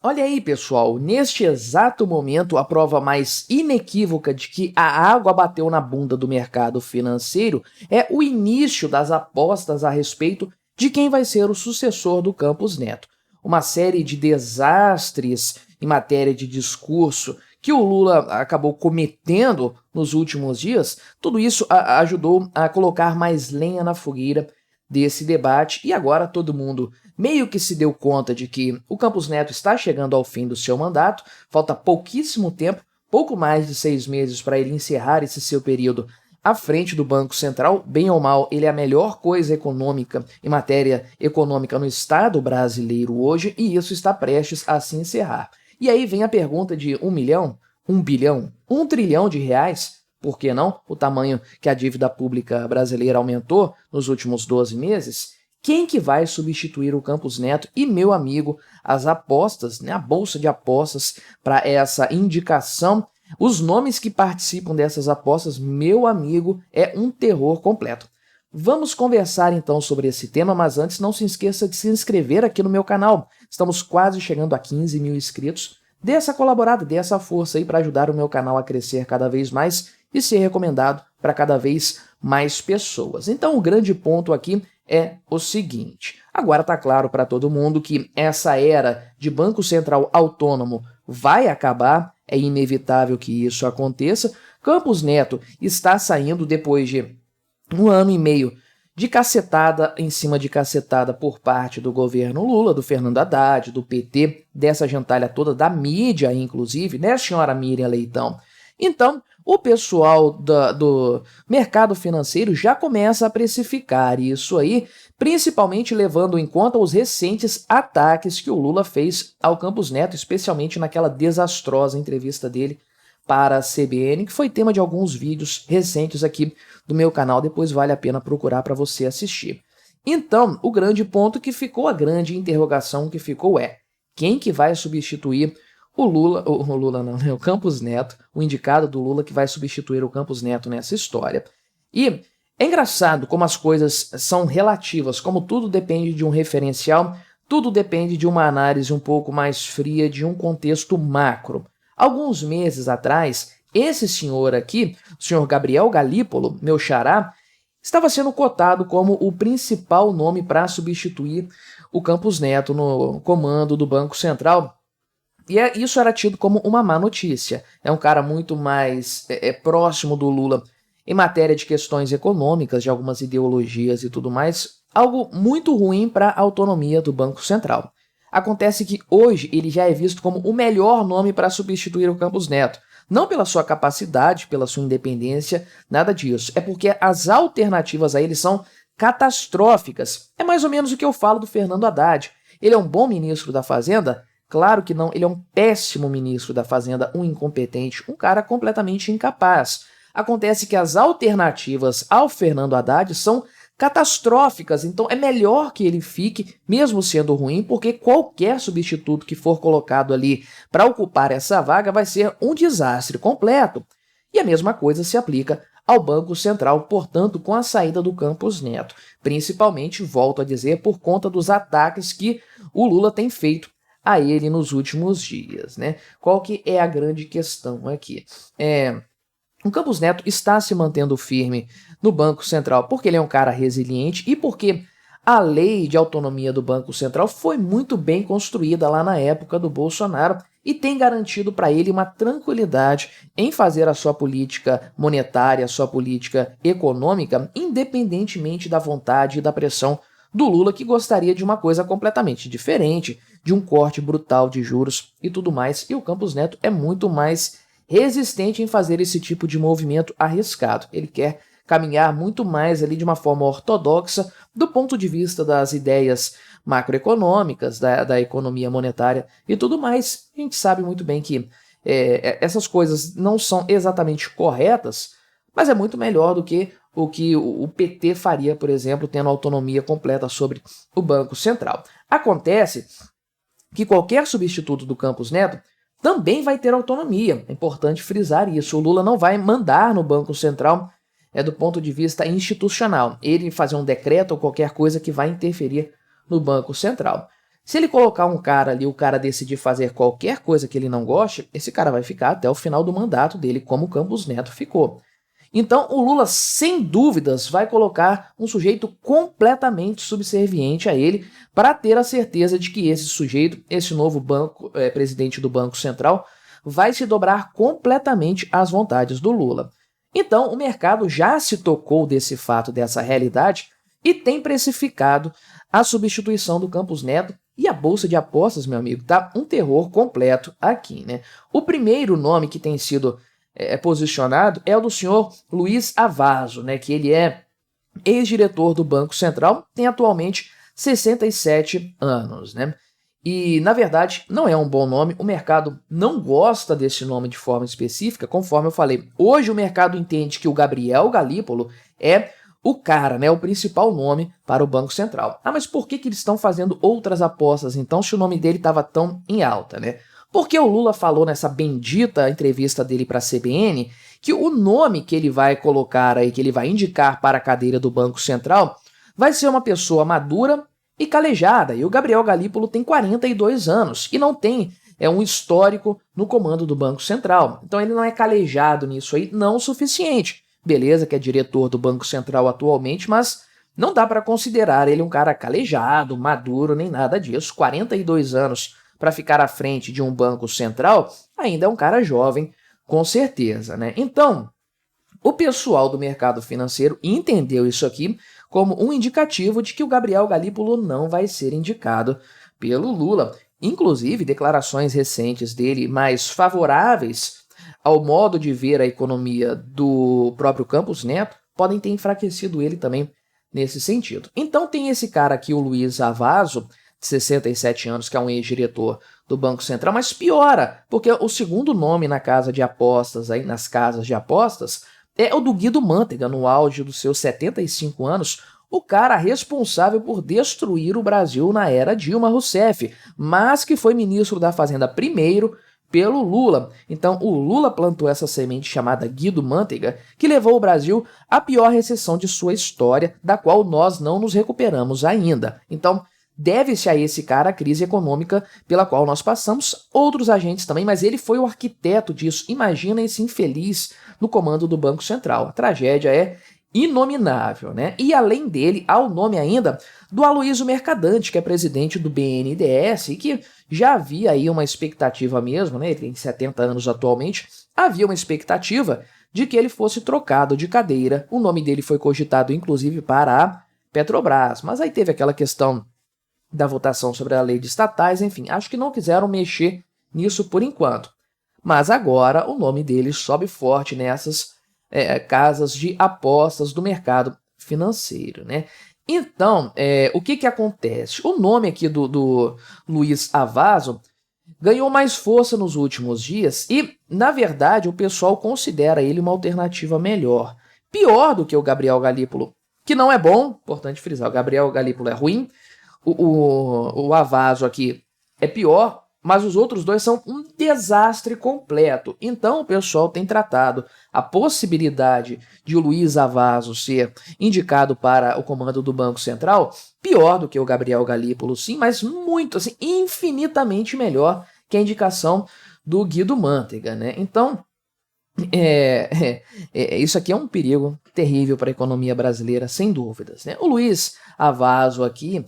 Olha aí, pessoal, neste exato momento, a prova mais inequívoca de que a água bateu na bunda do mercado financeiro é o início das apostas a respeito de quem vai ser o sucessor do Campos Neto. Uma série de desastres em matéria de discurso que o Lula acabou cometendo nos últimos dias, tudo isso ajudou a colocar mais lenha na fogueira desse debate, e agora todo mundo meio que se deu conta de que o Campos Neto está chegando ao fim do seu mandato, falta pouquíssimo tempo, pouco mais de 6 meses para ele encerrar esse seu período à frente do Banco Central. Bem ou mal, ele é a melhor coisa econômica em matéria econômica no Estado brasileiro hoje, e isso está prestes a se encerrar. E aí vem a pergunta de 1 milhão, 1 bilhão, 1 trilhão de reais? Por que não? O tamanho que a dívida pública brasileira aumentou nos últimos 12 meses. Quem que vai substituir o Campos Neto? E, meu amigo, as apostas, né, a bolsa de apostas para essa indicação, os nomes que participam dessas apostas, meu amigo, é um terror completo. Vamos conversar então sobre esse tema, mas antes não se esqueça de se inscrever aqui no meu canal. Estamos quase chegando a 15 mil inscritos. Dê essa colaborada, dê essa força aí para ajudar o meu canal a crescer cada vez mais e ser recomendado para cada vez mais pessoas. Então o grande ponto aqui é o seguinte: agora está claro para todo mundo que essa era de Banco Central autônomo vai acabar, é inevitável que isso aconteça. Campos Neto está saindo depois de 1 ano e meio de cacetada em cima de cacetada por parte do governo Lula, do Fernando Haddad, do PT, dessa gentalha toda, da mídia inclusive, né, senhora Miriam Leitão? Então, o pessoal do mercado financeiro já começa a precificar isso aí, principalmente levando em conta os recentes ataques que o Lula fez ao Campos Neto, especialmente naquela desastrosa entrevista dele para a CBN, que foi tema de alguns vídeos recentes aqui do meu canal, depois vale a pena procurar para você assistir. Então, o grande ponto que ficou, a grande interrogação que ficou é: quem que vai substituir o Campos Neto, o indicado do Lula que vai substituir o Campos Neto nessa história? E é engraçado como as coisas são relativas, como tudo depende de um referencial, tudo depende de uma análise um pouco mais fria, de um contexto macro. Alguns meses atrás, esse senhor aqui, o senhor Gabriel Galípolo, meu xará, estava sendo cotado como o principal nome para substituir o Campos Neto no comando do Banco Central. E isso era tido como uma má notícia. É um cara muito mais próximo do Lula em matéria de questões econômicas, de algumas ideologias e tudo mais. Algo muito ruim para a autonomia do Banco Central. Acontece que hoje ele já é visto como o melhor nome para substituir o Campos Neto. Não pela sua capacidade, pela sua independência, nada disso. É porque as alternativas a ele são catastróficas. É mais ou menos o que eu falo do Fernando Haddad. Ele é um bom ministro da Fazenda? Claro que não, ele é um péssimo ministro da Fazenda, um incompetente, um cara completamente incapaz. Acontece que as alternativas ao Fernando Haddad são catastróficas, então é melhor que ele fique, mesmo sendo ruim, porque qualquer substituto que for colocado ali para ocupar essa vaga vai ser um desastre completo. E a mesma coisa se aplica ao Banco Central, portanto, com a saída do Campos Neto, principalmente, volto a dizer, por conta dos ataques que o Lula tem feito a ele nos últimos dias, né? Qual que é a grande questão aqui? O Campos Neto está se mantendo firme no Banco Central porque ele é um cara resiliente e porque a lei de autonomia do Banco Central foi muito bem construída lá na época do Bolsonaro e tem garantido para ele uma tranquilidade em fazer a sua política monetária, a sua política econômica, independentemente da vontade e da pressão do Lula, que gostaria de uma coisa completamente diferente, de um corte brutal de juros e tudo mais, e o Campos Neto é muito mais resistente em fazer esse tipo de movimento arriscado. Ele quer caminhar muito mais ali de uma forma ortodoxa do ponto de vista das ideias macroeconômicas, da economia monetária e tudo mais. A gente sabe muito bem que essas coisas não são exatamente corretas, mas é muito melhor do que o PT faria, por exemplo, tendo autonomia completa sobre o Banco Central. Acontece que qualquer substituto do Campos Neto também vai ter autonomia. É importante frisar isso. O Lula não vai mandar no Banco Central do ponto de vista institucional. Ele fazer um decreto ou qualquer coisa que vai interferir no Banco Central. Se ele colocar um cara ali, o cara decidir fazer qualquer coisa que ele não goste, esse cara vai ficar até o final do mandato dele, como o Campos Neto ficou. Então, o Lula, sem dúvidas, vai colocar um sujeito completamente subserviente a ele para ter a certeza de que esse sujeito, esse novo presidente do Banco Central, vai se dobrar completamente às vontades do Lula. Então, o mercado já se tocou desse fato, dessa realidade, e tem precificado a substituição do Campos Neto. E a bolsa de apostas, meu amigo, tá um terror completo aqui, né? O primeiro nome que tem sido posicionado é o do senhor Luiz Avazo, né? Que ele é ex-diretor do Banco Central, tem atualmente 67 anos, né? E, na verdade, não é um bom nome, o mercado não gosta desse nome de forma específica, conforme eu falei. Hoje o mercado entende que o Gabriel Galípolo é o cara, né, o principal nome para o Banco Central. Ah, mas por que eles estão fazendo outras apostas, então, se o nome dele estava tão em alta, né? Porque o Lula falou nessa bendita entrevista dele para a CBN que o nome que ele vai colocar aí, que ele vai indicar para a cadeira do Banco Central, vai ser uma pessoa madura e calejada. E o Gabriel Galípolo tem 42 anos e não tem um histórico no comando do Banco Central. Então ele não é calejado nisso aí, não o suficiente. Beleza que é diretor do Banco Central atualmente, mas não dá para considerar ele um cara calejado, maduro, nem nada disso. 42 anos para ficar à frente de um banco central, ainda é um cara jovem, com certeza, né? Então, o pessoal do mercado financeiro entendeu isso aqui como um indicativo de que o Gabriel Galípolo não vai ser indicado pelo Lula. Inclusive, declarações recentes dele mais favoráveis ao modo de ver a economia do próprio Campos Neto podem ter enfraquecido ele também nesse sentido. Então tem esse cara aqui, o Luiz Avazo, de 67 anos, que é um ex-diretor do Banco Central, mas piora, porque o segundo nome na casa de apostas, aí nas casas de apostas, é o do Guido Mantega, no auge dos seus 75 anos, o cara responsável por destruir o Brasil na era Dilma Rousseff, mas que foi ministro da Fazenda primeiro pelo Lula. Então o Lula plantou essa semente chamada Guido Mantega, que levou o Brasil à pior recessão de sua história, da qual nós não nos recuperamos ainda. Então deve-se a esse cara a crise econômica pela qual nós passamos, outros agentes também, mas ele foi o arquiteto disso. Imagina esse infeliz no comando do Banco Central. A tragédia é inominável, né? E além dele, há o nome ainda do Aloysio Mercadante, que é presidente do BNDES e que já havia aí uma expectativa mesmo, né? Ele tem 70 anos atualmente, havia uma expectativa de que ele fosse trocado de cadeira. O nome dele foi cogitado, inclusive, para a Petrobras, mas aí teve aquela questão da votação sobre a lei de estatais, enfim, acho que não quiseram mexer nisso por enquanto. Mas agora o nome dele sobe forte nessas casas de apostas do mercado financeiro, né? Então, o que acontece? O nome aqui do Luiz Avazo ganhou mais força nos últimos dias e, na verdade, o pessoal considera ele uma alternativa melhor. Pior do que o Gabriel Galípolo, que não é bom, importante frisar, o Gabriel Galípolo é ruim, o Avazo aqui é pior, mas os outros dois são um desastre completo. Então o pessoal tem tratado a possibilidade de o Luiz Avazo ser indicado para o comando do Banco Central pior do que o Gabriel Galípolo, sim, mas muito, assim, infinitamente melhor que a indicação do Guido Mantega, né? Então, isso aqui é um perigo terrível para a economia brasileira, sem dúvidas, né? O Luiz Avazo aqui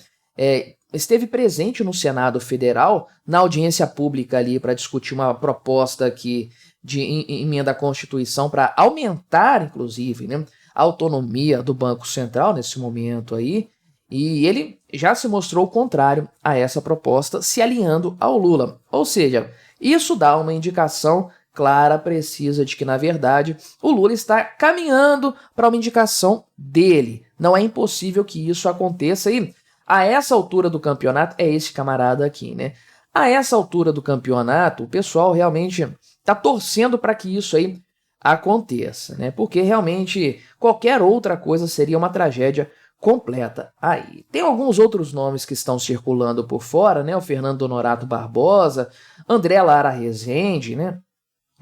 esteve presente no Senado Federal, na audiência pública ali para discutir uma proposta aqui de emenda à Constituição para aumentar, inclusive, né, a autonomia do Banco Central nesse momento aí, e ele já se mostrou contrário a essa proposta, se alinhando ao Lula. Ou seja, isso dá uma indicação clara, precisa, de que, na verdade, o Lula está caminhando para uma indicação dele. Não é impossível que isso aconteça e a essa altura do campeonato, é esse camarada aqui, né? A essa altura do campeonato, o pessoal realmente está torcendo para que isso aí aconteça, né? Porque realmente qualquer outra coisa seria uma tragédia completa aí. Tem alguns outros nomes que estão circulando por fora, né? O Fernando Honorato Barbosa, André Lara Rezende, né?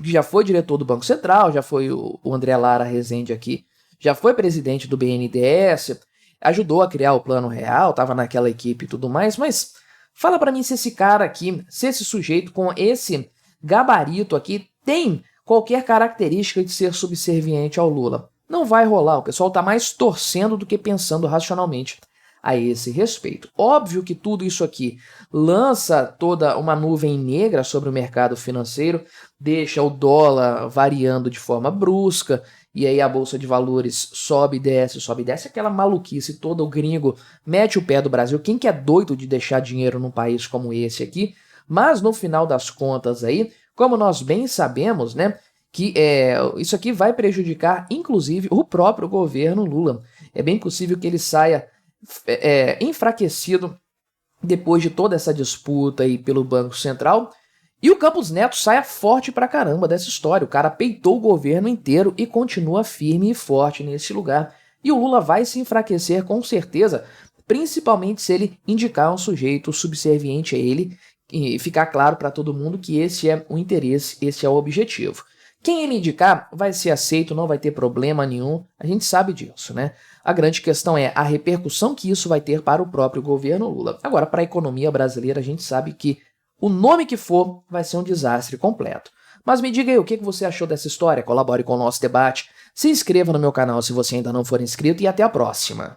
Que já foi diretor do Banco Central, já foi o André Lara Rezende aqui, já foi presidente do BNDES, ajudou a criar o Plano Real, estava naquela equipe e tudo mais, mas Fala pra mim se esse cara aqui, se esse sujeito com esse gabarito aqui tem qualquer característica de ser subserviente ao Lula. Não vai rolar, o pessoal tá mais torcendo do que pensando racionalmente a esse respeito. Óbvio que tudo isso aqui lança toda uma nuvem negra sobre o mercado financeiro, deixa o dólar variando de forma brusca, e aí a bolsa de valores sobe e desce, aquela maluquice toda, o gringo mete o pé do Brasil. Quem que é doido de deixar dinheiro num país como esse aqui? Mas no final das contas aí, como nós bem sabemos, né, que isso aqui vai prejudicar inclusive o próprio governo Lula. É bem possível que ele saia enfraquecido depois de toda essa disputa aí pelo Banco Central, e o Campos Neto saia forte pra caramba dessa história. O cara peitou o governo inteiro e continua firme e forte nesse lugar. E o Lula vai se enfraquecer com certeza, principalmente se ele indicar um sujeito subserviente a ele e ficar claro para todo mundo que esse é o interesse, esse é o objetivo. Quem ele indicar vai ser aceito, não vai ter problema nenhum, a gente sabe disso, né? A grande questão é a repercussão que isso vai ter para o próprio governo Lula. Agora, para a economia brasileira, a gente sabe que o nome que for vai ser um desastre completo. Mas me diga aí, o que você achou dessa história? Colabore com o nosso debate, se inscreva no meu canal se você ainda não for inscrito e até a próxima.